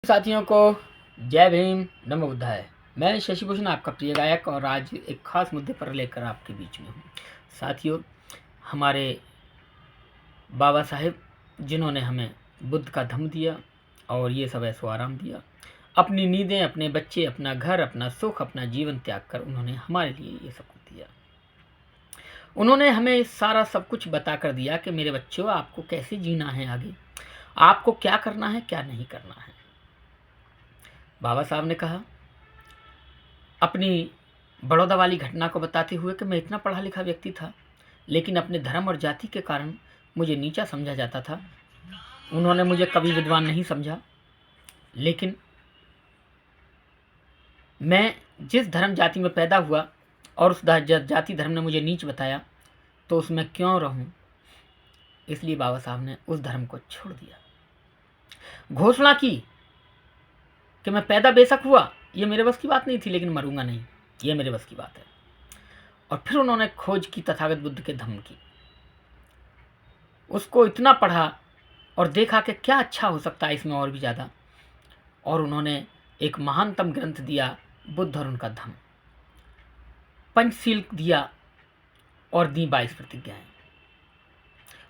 साथियों को जय भीम, नमो बुद्धाय। मैं शशि भूषण, आपका प्रिय गायक, और आज एक खास मुद्दे पर लेकर आपके बीच में हूँ। साथियों, हमारे बाबा साहेब जिन्होंने हमें बुद्ध का धम्म दिया और ये सब ऐसो आराम दिया, अपनी नींदें, अपने बच्चे, अपना घर, अपना सुख, अपना जीवन त्याग कर उन्होंने हमारे लिए ये सब कुछ दिया। उन्होंने हमें सारा सब कुछ बता कर दिया कि मेरे बच्चों, आपको कैसे जीना है, आगे आपको क्या करना है, क्या नहीं करना है। बाबा साहब ने कहा अपनी बड़ौदा वाली घटना को बताते हुए कि मैं इतना पढ़ा लिखा व्यक्ति था, लेकिन अपने धर्म और जाति के कारण मुझे नीचा समझा जाता था। उन्होंने मुझे कभी विद्वान नहीं समझा, लेकिन मैं जिस धर्म जाति में पैदा हुआ और उस जाति धर्म ने मुझे नीच बताया, तो उसमें क्यों रहूं। इसलिए बाबा साहब ने उस धर्म को छोड़ दिया। घोषणा की कि मैं पैदा बेशक हुआ, ये मेरे बस की बात नहीं थी, लेकिन मरूंगा नहीं, ये मेरे बस की बात है। और फिर उन्होंने खोज की तथागत बुद्ध के धम्म की, उसको इतना पढ़ा और देखा कि क्या अच्छा हो सकता है इसमें और भी ज़्यादा, और उन्होंने एक महानतम ग्रंथ दिया, बुद्ध और उनका धम्म। पंचशील दिया और दी 22 प्रतिज्ञाएं,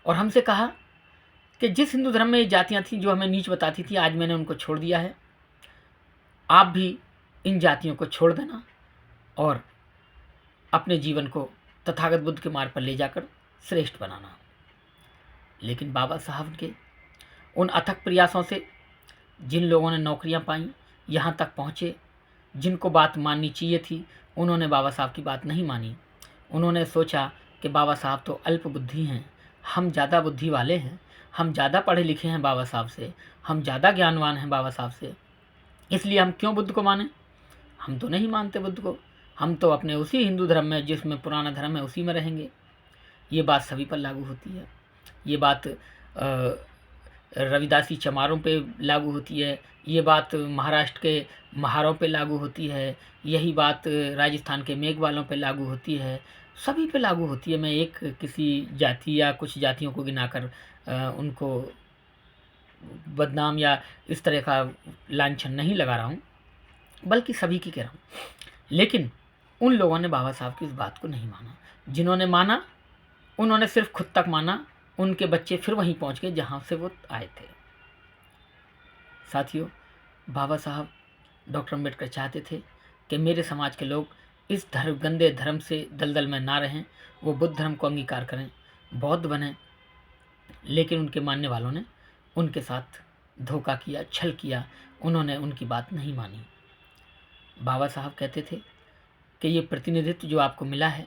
और हमसे कहा कि जिस हिंदू धर्म में ये जातियाँ थीं जो हमें नीच बताती थी, आज मैंने उनको छोड़ दिया है। आप भी इन जातियों को छोड़ देना और अपने जीवन को तथागत बुद्ध के मार्ग पर ले जाकर श्रेष्ठ बनाना। लेकिन बाबा साहब के उन अथक प्रयासों से जिन लोगों ने नौकरियां पाई, यहाँ तक पहुँचे, जिनको बात माननी चाहिए थी, उन्होंने बाबा साहब की बात नहीं मानी। उन्होंने सोचा कि बाबा साहब तो अल्प बुद्धि हैं, हम ज़्यादा बुद्धि वाले हैं, हम ज़्यादा पढ़े लिखे हैं बाबा साहब से, हम ज़्यादा ज्ञानवान हैं बाबा साहब से, इसलिए हम क्यों बुद्ध को मानें। हम तो नहीं मानते बुद्ध को, हम तो अपने उसी हिंदू धर्म में, जिसमें पुराना धर्म है, उसी में रहेंगे। ये बात सभी पर लागू होती है। ये बात रविदासी चमारों पे लागू होती है, ये बात महाराष्ट्र के महारों पे लागू होती है, यही बात राजस्थान के मेघवालों पे लागू होती है, सभी पे लागू होती है। मैं एक किसी जाति या कुछ जातियों को गिनाकर उनको बदनाम या इस तरह का लांछन नहीं लगा रहा हूँ, बल्कि सभी की कह रहा हूँ। लेकिन उन लोगों ने बाबा साहब की इस बात को नहीं माना। जिन्होंने माना, उन्होंने सिर्फ खुद तक माना, उनके बच्चे फिर वहीं पहुंच गए जहां से वो आए थे। साथियों, बाबा साहब डॉक्टर अम्बेडकर चाहते थे कि मेरे समाज के लोग इस गंदे धर्म से दलदल में ना रहें, वो बुद्ध धर्म को अंगीकार करें, बौद्ध बने। लेकिन उनके मानने वालों ने उनके साथ धोखा किया, छल किया, उन्होंने उनकी बात नहीं मानी। बाबा साहब कहते थे कि ये प्रतिनिधित्व जो आपको मिला है,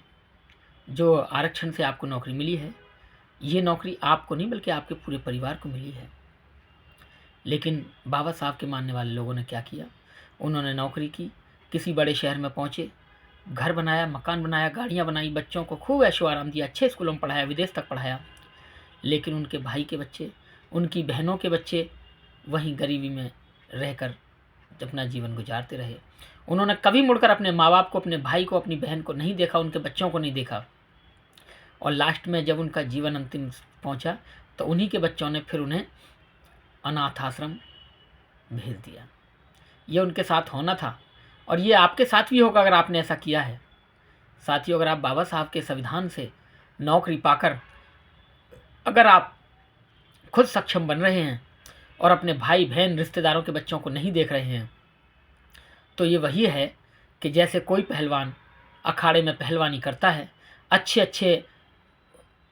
जो आरक्षण से आपको नौकरी मिली है, ये नौकरी आपको नहीं बल्कि आपके पूरे परिवार को मिली है। लेकिन बाबा साहब के मानने वाले लोगों ने क्या किया, उन्होंने नौकरी की, किसी बड़े शहर में पहुँचे, घर बनाया, मकान बनाया, गाड़ियाँ बनाई, बच्चों को खूब ऐशो आराम दिया, अच्छे स्कूलों में पढ़ाया, विदेश तक पढ़ाया। लेकिन उनके भाई के बच्चे, उनकी बहनों के बच्चे वहीं गरीबी में रहकर अपना जीवन गुजारते रहे। उन्होंने कभी मुड़कर अपने माँ बाप को, अपने भाई को, अपनी बहन को नहीं देखा, उनके बच्चों को नहीं देखा। और लास्ट में जब उनका जीवन अंतिम पहुंचा, तो उन्हीं के बच्चों ने फिर उन्हें अनाथ आश्रम भेज दिया। ये उनके साथ होना था, और ये आपके साथ भी होगा अगर आपने ऐसा किया है। साथियों, अगर आप बाबा साहब के संविधान से नौकरी पाकर अगर आप खुद सक्षम बन रहे हैं और अपने भाई बहन रिश्तेदारों के बच्चों को नहीं देख रहे हैं, तो ये वही है कि जैसे कोई पहलवान अखाड़े में पहलवानी करता है, अच्छे अच्छे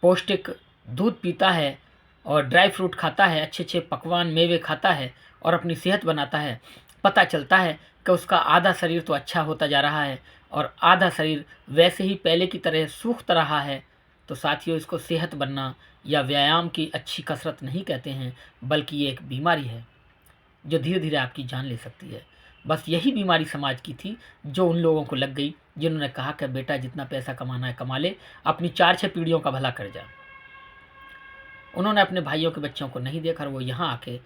पौष्टिक दूध पीता है और ड्राई फ्रूट खाता है, अच्छे अच्छे पकवान मेवे खाता है और अपनी सेहत बनाता है, पता चलता है कि उसका आधा शरीर तो अच्छा होता जा रहा है और आधा शरीर वैसे ही पहले की तरह सूखता रहा है। तो साथियों, इसको सेहत बनना या व्यायाम की अच्छी कसरत नहीं कहते हैं, बल्कि ये एक बीमारी है जो धीरे धीरे आपकी जान ले सकती है। बस यही बीमारी समाज की थी जो उन लोगों को लग गई, जिन्होंने कहा कि बेटा जितना पैसा कमाना है कमा ले, अपनी 4-6 पीढ़ियों का भला कर जा। उन्होंने अपने भाइयों के बच्चों को नहीं देखा, वो यहाँ आके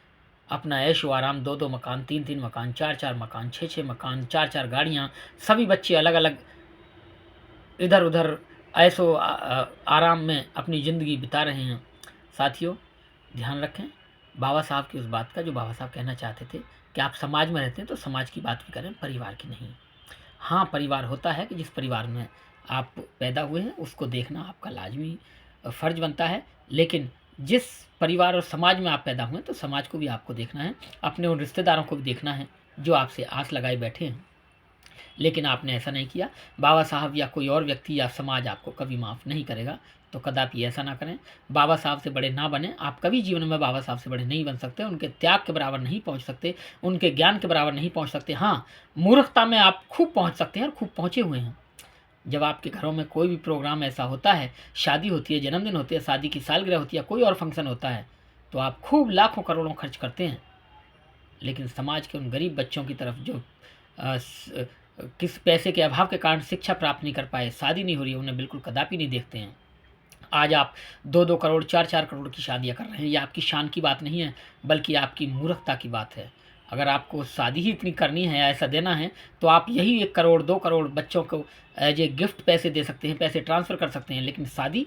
अपना ऐशो आराम, 2-2 मकान, 3-3 मकान, 4-4 मकान, 6-6 मकान, 4-4 गाड़ियाँ, सभी बच्चे अलग अलग इधर उधर ऐशो आराम में अपनी ज़िंदगी बिता रहे हैं। साथियों, ध्यान रखें, बाबा साहब की उस बात का जो बाबा साहब कहना चाहते थे कि आप समाज में रहते हैं तो समाज की बात भी करें, परिवार की नहीं। हाँ, परिवार होता है कि जिस परिवार में आप पैदा हुए हैं उसको देखना आपका लाज़मी फ़र्ज़ बनता है, लेकिन जिस परिवार और समाज में आप पैदा हुए हैं तो समाज को भी आपको देखना है, अपने उन रिश्तेदारों को भी देखना है जो आपसे आस लगाए बैठे हैं। लेकिन आपने ऐसा नहीं किया। बाबा साहब या कोई और व्यक्ति या समाज आपको कभी माफ़ नहीं करेगा, तो कदापि ऐसा ना करें। बाबा साहब से बड़े ना बनें, आप कभी जीवन में बाबा साहब से बड़े नहीं बन सकते, उनके त्याग के बराबर नहीं पहुँच सकते, उनके ज्ञान के बराबर नहीं पहुँच सकते। हाँ, मूर्खता में आप खूब पहुँच सकते हैं और खूब पहुँचे हुए हैं। जब आपके घरों में कोई भी प्रोग्राम ऐसा होता है, शादी होती है, जन्मदिन होते हैं, शादी की सालगिरह होती है, कोई और फंक्शन होता है, तो आप खूब लाखों करोड़ों खर्च करते हैं। लेकिन समाज के उन गरीब बच्चों की तरफ जो किस पैसे के अभाव के कारण शिक्षा प्राप्त नहीं कर पाए, शादी नहीं हो रही है, उन्हें बिल्कुल कदापि नहीं देखते हैं। आज आप 2-2 करोड़, 4-4 करोड़ की शादियाँ कर रहे हैं। ये आपकी शान की बात नहीं है, बल्कि आपकी मूर्खता की बात है। अगर आपको शादी ही इतनी करनी है या ऐसा देना है, तो आप यही 1 करोड़, 2 करोड़ बच्चों को एज़ ए गिफ्ट पैसे दे सकते हैं, पैसे ट्रांसफ़र कर सकते हैं। लेकिन शादी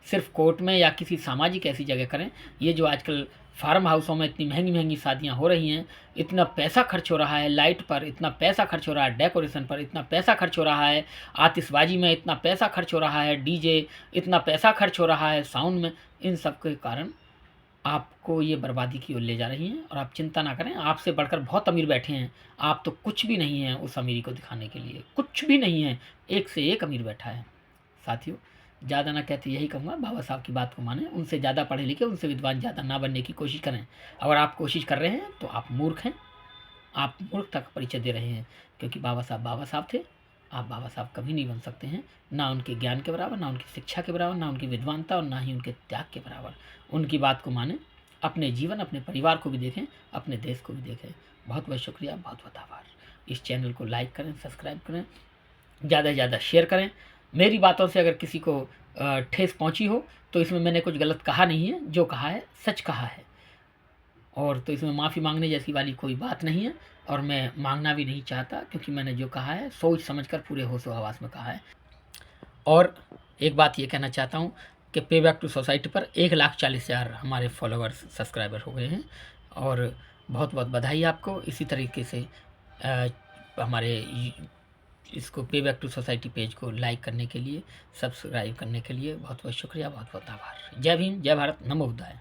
सिर्फ़ कोर्ट में या किसी सामाजिक ऐसी जगह करें। ये जो आजकल फार्म हाउसों में इतनी महंगी-महंगी शादियाँ हो रही हैं, इतना पैसा खर्च हो रहा है लाइट पर, इतना पैसा खर्च हो रहा है डेकोरेशन पर, इतना पैसा खर्च हो रहा है आतिशबाजी में, इतना पैसा खर्च हो रहा है डीजे, इतना पैसा खर्च हो रहा है साउंड में। इन सब के कारण आपको ये बर्बादी की ओर ले जा रही हैं और आप चिंता ना करें, आपसे बढ़कर बहुत अमीर बैठे हैं। आप तो कुछ भी नहीं हैं उस अमीरी को दिखाने के लिए, कुछ भी नहीं है, एक से एक अमीर बैठा है। साथियों, ज़्यादा ना कहते यही कहूँगा, बाबा साहब की बात को मानें, उनसे ज़्यादा पढ़े लिखे, उनसे विद्वान ज़्यादा ना बनने की कोशिश करें। अगर आप कोशिश कर रहे हैं तो आप मूर्ख हैं, आप मूर्खता का परिचय दे रहे हैं, क्योंकि बाबा साहब थे। आप बाबा साहब कभी नहीं बन सकते हैं, ना उनके ज्ञान के बराबर, ना उनकी शिक्षा के बराबर, ना उनकी विद्वानता और ना ही उनके त्याग के बराबर। उनकी बात को मानें, अपने जीवन, अपने परिवार को भी देखें, अपने देश को भी देखें। बहुत बहुत शुक्रिया, बहुत बहुत आभार। इस चैनल को लाइक करें, सब्सक्राइब करें, ज़्यादा से ज़्यादा शेयर करें। मेरी बातों से अगर किसी को ठेस पहुंची हो तो इसमें मैंने कुछ गलत कहा नहीं है, जो कहा है सच कहा है, और तो इसमें माफ़ी मांगने जैसी वाली कोई बात नहीं है और मैं मांगना भी नहीं चाहता, क्योंकि मैंने जो कहा है सोच समझकर पूरे होशो हवास में कहा है। और एक बात ये कहना चाहता हूँ कि पे बैक टू सोसाइटी पर 1,40,000 हमारे फॉलोअर्स, सब्सक्राइबर हो गए हैं, और बहुत बहुत बधाई आपको। इसी तरीके से हमारे इसको पे बैक टू सोसाइटी पेज को लाइक करने के लिए, सब्सक्राइब करने के लिए बहुत बहुत शुक्रिया, बहुत बहुत आभार। जय भीम, जय भारत, नमो बुद्धाय।